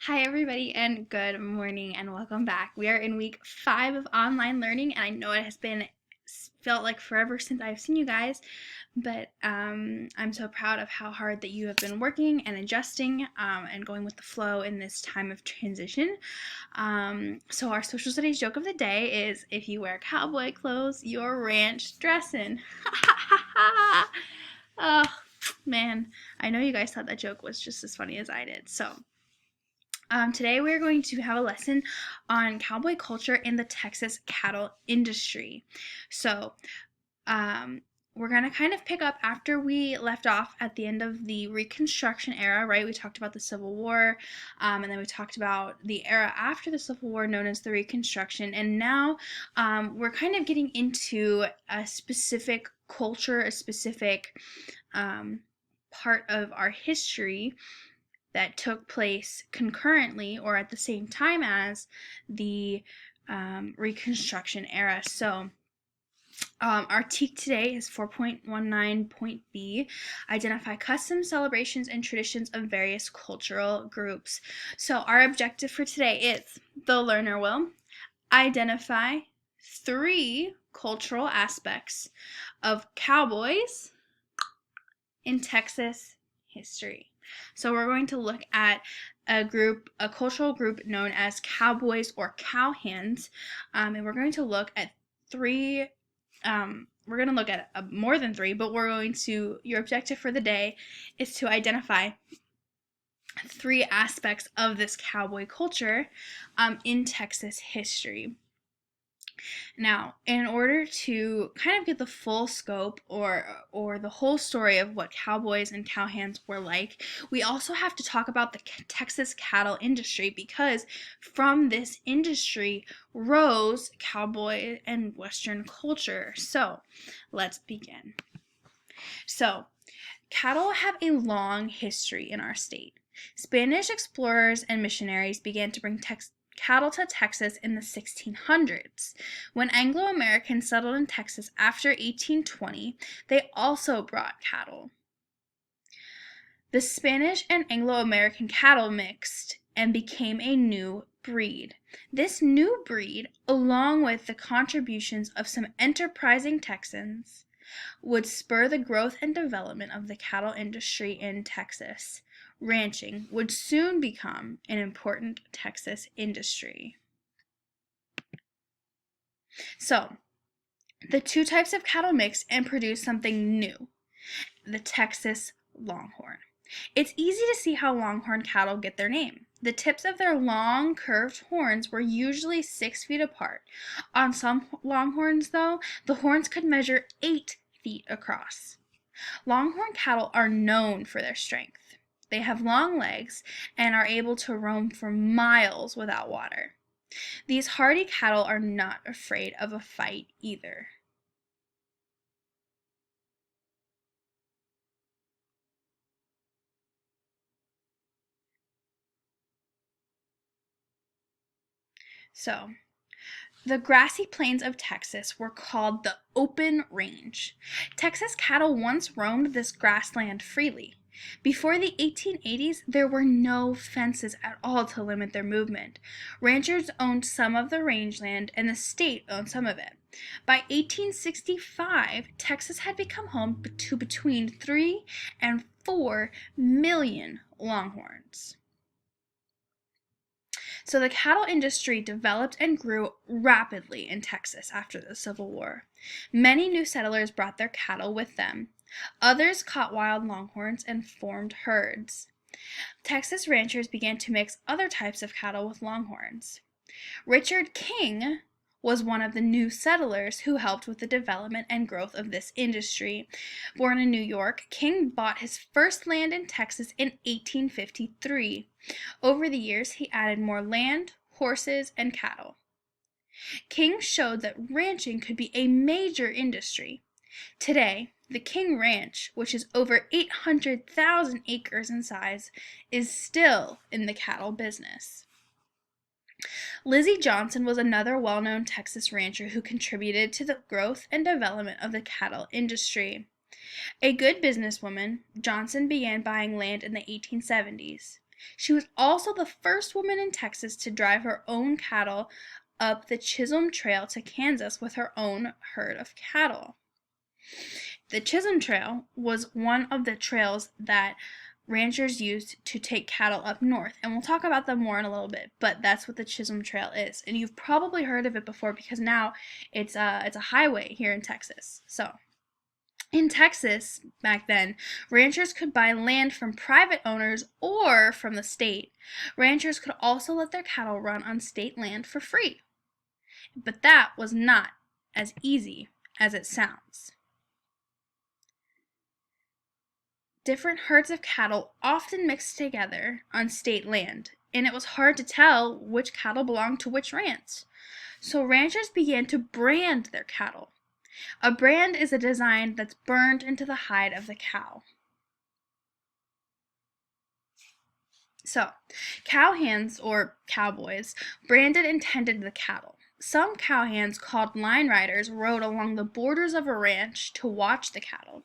Hi, everybody, and good morning, and welcome back. We are in week 5 of online learning, and I know it has felt like forever since I've seen you guys, but I'm so proud of how hard that you have been working and adjusting and going with the flow in this time of transition. So our social studies joke of the day is, if you wear cowboy clothes, you're ranch dressing. Oh, man, I know you guys thought that joke was just as funny as I did. Today we're going to have a lesson on cowboy culture in the Texas cattle industry. So, we're going to kind of pick up after we left off at the end of the Reconstruction era, right? We talked about the Civil War, and then we talked about the era after the Civil War known as the Reconstruction. And now we're kind of getting into a specific culture, a specific part of our history that took place concurrently or at the same time as the Reconstruction era. So our TEAC today is 4.19.B, identify custom celebrations and traditions of various cultural groups. So our objective for today is the learner will identify 3 cultural aspects of cowboys in Texas history. So we're going to look at a cultural group known as Cowboys or Cowhands, and we're going to look at 3. We're going to look at more than 3, but your objective for the day is to identify 3 aspects of this cowboy culture in Texas history. Now, in order to kind of get the full scope or the whole story of what cowboys and cowhands were like, we also have to talk about the Texas cattle industry, because from this industry rose cowboy and Western culture. So, let's begin. So, cattle have a long history in our state. Spanish explorers and missionaries began to bring cattle to Texas in the 1600s. When Anglo-Americans settled in Texas after 1820, they also brought cattle. The Spanish and Anglo-American cattle mixed and became a new breed. This new breed, along with the contributions of some enterprising Texans, would spur the growth and development of the cattle industry in Texas. Ranching would soon become an important Texas industry. So, the 2 types of cattle mix and produce something new, the Texas Longhorn. It's easy to see how Longhorn cattle get their name. The tips of their long, curved horns were usually 6 feet apart. On some Longhorns, though, the horns could measure 8 feet across. Longhorn cattle are known for their strength. They have long legs and are able to roam for miles without water. These hardy cattle are not afraid of a fight either. So, the grassy plains of Texas were called the open range. Texas cattle once roamed this grassland freely. Before the 1880s, there were no fences at all to limit their movement. Ranchers owned some of the rangeland, and the state owned some of it. By 1865, Texas had become home to between 3 and 4 million longhorns. So the cattle industry developed and grew rapidly in Texas after the Civil War. Many new settlers brought their cattle with them. Others caught wild longhorns and formed herds. Texas ranchers began to mix other types of cattle with longhorns. Richard King was one of the new settlers who helped with the development and growth of this industry. Born in New York, King bought his first land in Texas in 1853. Over the years, he added more land, horses, and cattle. King showed that ranching could be a major industry. Today, the King Ranch, which is over 800,000 acres in size, is still in the cattle business. Lizzie Johnson was another well-known Texas rancher who contributed to the growth and development of the cattle industry. A good businesswoman, Johnson began buying land in the 1870s. She was also the first woman in Texas to drive her own cattle up the Chisholm Trail to Kansas with her own herd of cattle. The Chisholm Trail was one of the trails that ranchers used to take cattle up north, and we'll talk about them more in a little bit, but that's what the Chisholm Trail is. And you've probably heard of it before because now it's a highway here in Texas. So, in Texas, back then, ranchers could buy land from private owners or from the state. Ranchers could also let their cattle run on state land for free. But that was not as easy as it sounds. Different herds of cattle often mixed together on state land, and it was hard to tell which cattle belonged to which ranch. So ranchers began to brand their cattle. A brand is a design that's burned into the hide of the cow. So, cowhands, or cowboys, branded and tended the cattle. Some cowhands, called line riders, rode along the borders of a ranch to watch the cattle.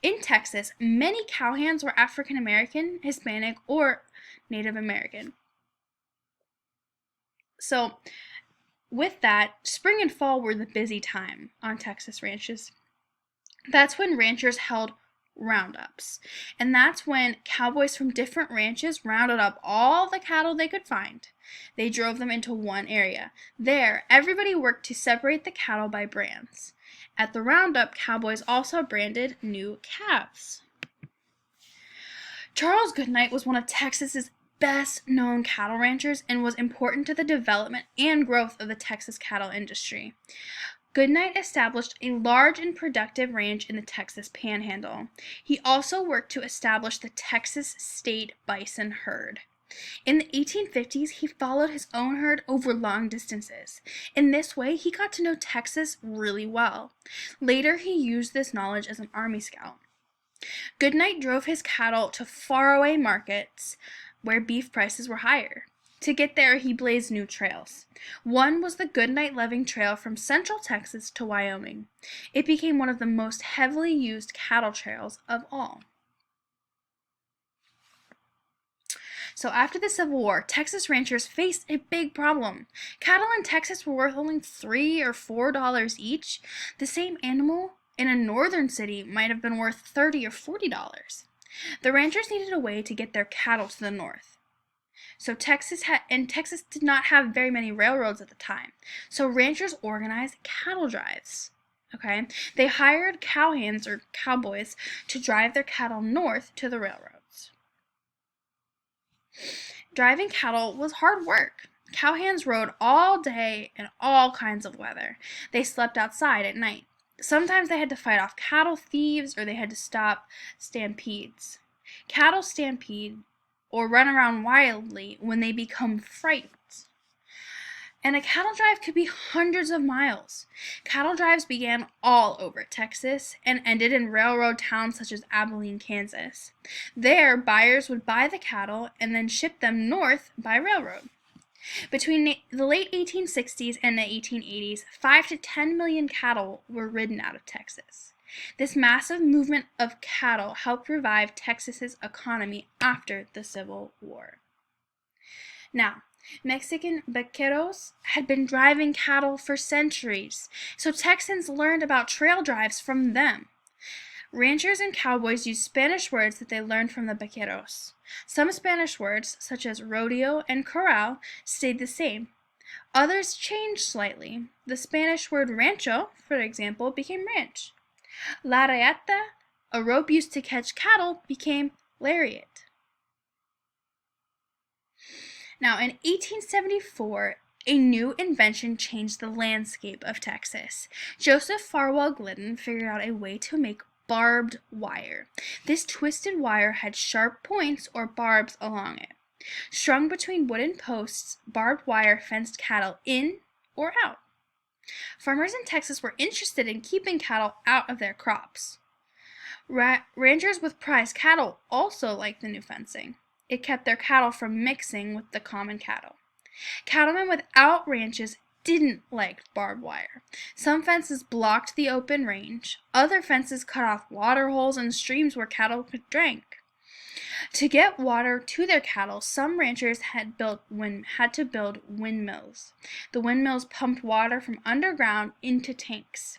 In Texas, many cowhands were African American, Hispanic, or Native American. So, with that, spring and fall were the busy time on Texas ranches. That's when ranchers held roundups. And that's when cowboys from different ranches rounded up all the cattle they could find. They drove them into one area. There, everybody worked to separate the cattle by brands. At the roundup, cowboys also branded new calves. Charles Goodnight was one of Texas's best-known cattle ranchers and was important to the development and growth of the Texas cattle industry. Goodnight established a large and productive ranch in the Texas Panhandle. He also worked to establish the Texas State Bison herd. In the 1850s, he followed his own herd over long distances. In this way, he got to know Texas really well. Later, he used this knowledge as an Army scout. Goodnight drove his cattle to faraway markets where beef prices were higher. To get there, he blazed new trails. One was the Goodnight-Loving Trail from central Texas to Wyoming. It became one of the most heavily used cattle trails of all. So after the Civil War, Texas ranchers faced a big problem. Cattle in Texas were worth only $3 or $4 each. The same animal in a northern city might have been worth $30 or $40. The ranchers needed a way to get their cattle to the north. So Texas did not have very many railroads at the time. So ranchers organized cattle drives. Okay? They hired cowhands or cowboys to drive their cattle north to the railroads. Driving cattle was hard work. Cowhands rode all day in all kinds of weather. They slept outside at night. Sometimes they had to fight off cattle thieves or they had to stop stampedes. Cattle stampede or run around wildly when they become frightened. And a cattle drive could be hundreds of miles. Cattle drives began all over Texas and ended in railroad towns such as Abilene, Kansas. There, buyers would buy the cattle and then ship them north by railroad. Between the late 1860s and the 1880s, 5 to 10 million cattle were ridden out of Texas. This massive movement of cattle helped revive Texas's economy after the Civil War. Now, Mexican vaqueros had been driving cattle for centuries, so Texans learned about trail drives from them. Ranchers and cowboys used Spanish words that they learned from the vaqueros. Some Spanish words, such as rodeo and corral, stayed the same. Others changed slightly. The Spanish word rancho, for example, became ranch. La rayata, a rope used to catch cattle, became lariat. Now, in 1874, a new invention changed the landscape of Texas. Joseph Farwell Glidden figured out a way to make barbed wire. This twisted wire had sharp points or barbs along it. Strung between wooden posts, barbed wire fenced cattle in or out. Farmers in Texas were interested in keeping cattle out of their crops. Ranchers with prize cattle also liked the new fencing. It kept their cattle from mixing with the common cattle. Cattlemen without ranches didn't like barbed wire. Some fences blocked the open range. Other fences cut off water holes and streams where cattle could drink. To get water to their cattle, some ranchers had to build windmills. The windmills pumped water from underground into tanks.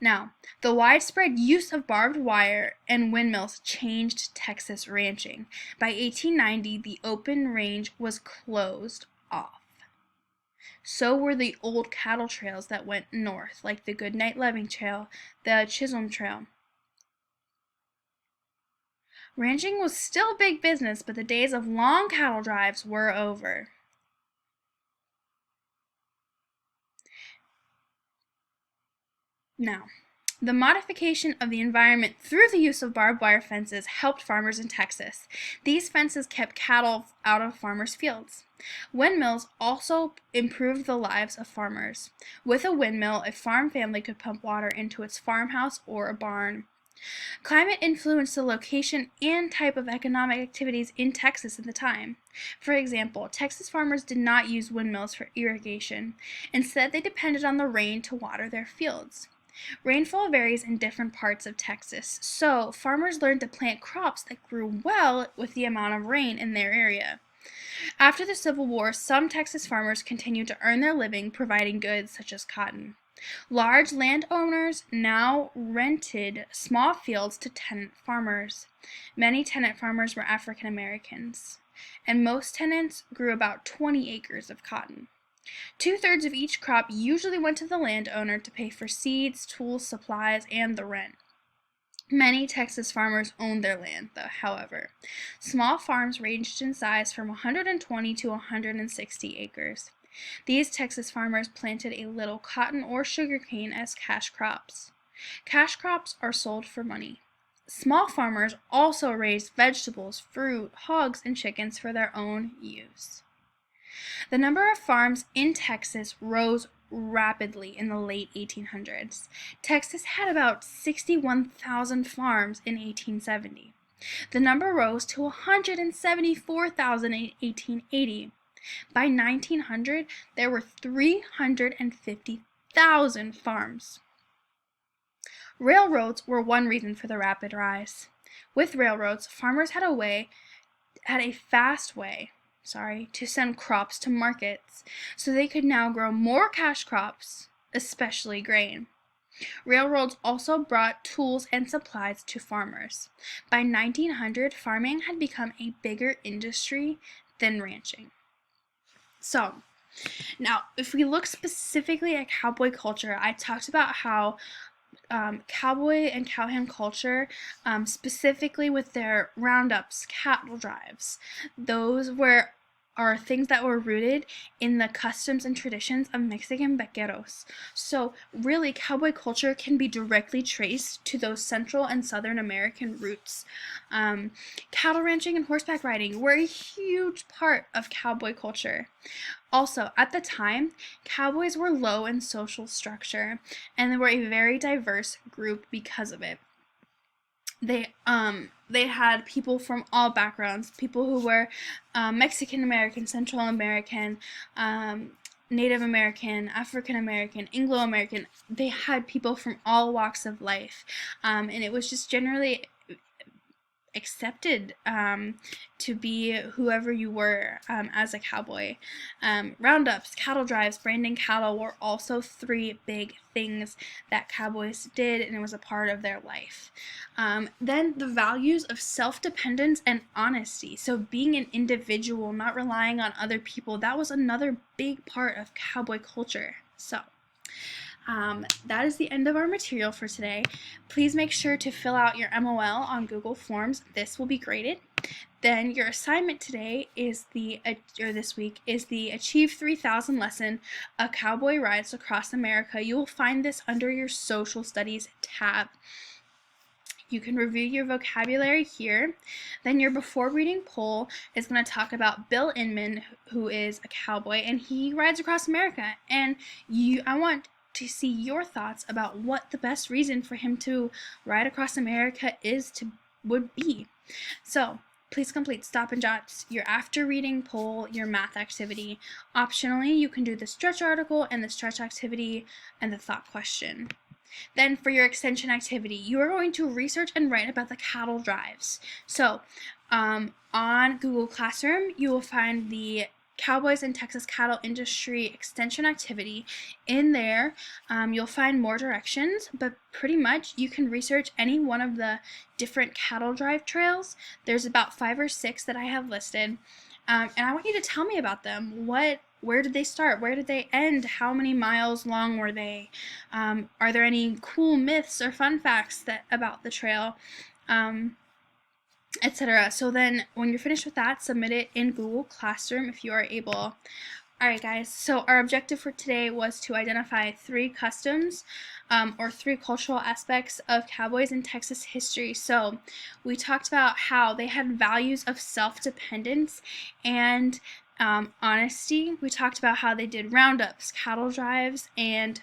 Now, the widespread use of barbed wire and windmills changed Texas ranching. By 1890, the open range was closed off. So were the old cattle trails that went north, like the Goodnight Loving Trail, the Chisholm Trail. Ranching was still big business, but the days of long cattle drives were over. Now, the modification of the environment through the use of barbed wire fences helped farmers in Texas. These fences kept cattle out of farmers' fields. Windmills also improved the lives of farmers. With a windmill, a farm family could pump water into its farmhouse or a barn. Climate influenced the location and type of economic activities in Texas at the time. For example, Texas farmers did not use windmills for irrigation. Instead, they depended on the rain to water their fields. Rainfall varies in different parts of Texas, so farmers learned to plant crops that grew well with the amount of rain in their area. After the Civil War, some Texas farmers continued to earn their living providing goods such as cotton. Large landowners now rented small fields to tenant farmers. Many tenant farmers were African Americans, and most tenants grew about 20 acres of cotton. 2/3 of each crop usually went to the landowner to pay for seeds, tools, supplies, and the rent. Many Texas farmers owned their land, though, however. Small farms ranged in size from 120 to 160 acres. These Texas farmers planted a little cotton or sugarcane as cash crops. Cash crops are sold for money. Small farmers also raised vegetables, fruit, hogs, and chickens for their own use. The number of farms in Texas rose rapidly in the late 1800s. Texas had about 61,000 farms in 1870. The number rose to 174,000 in 1880. By 1900, there were 350,000 farms. Railroads were one reason for the rapid rise. With railroads, farmers had a fast way to send crops to markets, so they could now grow more cash crops, especially grain. Railroads also brought tools and supplies to farmers. By 1900, farming had become a bigger industry than ranching. So, now, if we look specifically at cowboy culture, I talked about how cowboy and cowhand culture, specifically with their roundups, cattle drives, those are things that were rooted in the customs and traditions of Mexican vaqueros. So really, cowboy culture can be directly traced to those Central and Southern American roots. Cattle ranching and horseback riding were a huge part of cowboy culture. Also, at the time, cowboys were low in social structure, and they were a very diverse group because of it. They had people from all backgrounds, people who were Mexican American, Central American, Native American, African American, Anglo American. They had people from all walks of life, and it was just generally accepted to be whoever you were as a cowboy. Roundups, cattle drives, branding cattle were also three big things that cowboys did, and it was a part of their life. Then the values of self-dependence and honesty. So being an individual, not relying on other people, that was another big part of cowboy culture. So that is the end of our material for today. Please make sure to fill out your MOL on Google Forms. This will be graded. Then your assignment today is this week is the Achieve 3000 lesson, A Cowboy Rides Across America. You will find this under your Social Studies tab. You can review your vocabulary here. Then your before reading poll is going to talk about Bill Inman, who is a cowboy, and he rides across America. And I want to see your thoughts about what the best reason for him to ride across America would be. So please complete Stop and Jot's your after reading poll, your math activity. Optionally, you can do the stretch article and the stretch activity and the thought question. Then for your extension activity, you are going to research and write about the cattle drives. So on Google Classroom, you will find the Cowboys and Texas Cattle Industry Extension activity. In there, you'll find more directions, but pretty much you can research any one of the different cattle drive trails. There's about 5 or 6 that I have listed, and I want you to tell me about them. Where did they start? Where did they end? How many miles long were they? Are there any cool myths or fun facts about the trail? Etc. So then when you're finished with that, submit it in Google Classroom if you are able. Alright guys, so our objective for today was to identify 3 customs or 3 cultural aspects of Cowboys in Texas history. So we talked about how they had values of self-dependence and honesty. We talked about how they did roundups, cattle drives, and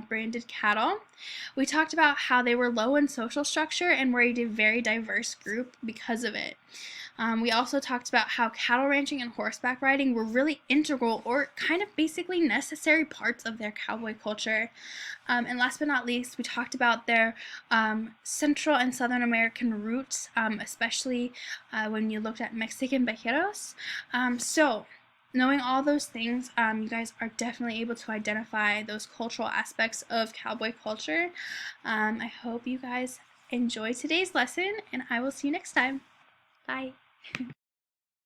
branded cattle. We talked about how they were low in social structure and were a very diverse group because of it. We also talked about how cattle ranching and horseback riding were really integral or kind of basically necessary parts of their cowboy culture. And last but not least, we talked about their Central and Southern American roots, especially when you looked at Mexican vaqueros. So knowing all those things, you guys are definitely able to identify those cultural aspects of cowboy culture. I hope you guys enjoy today's lesson, and I will see you next time. Bye.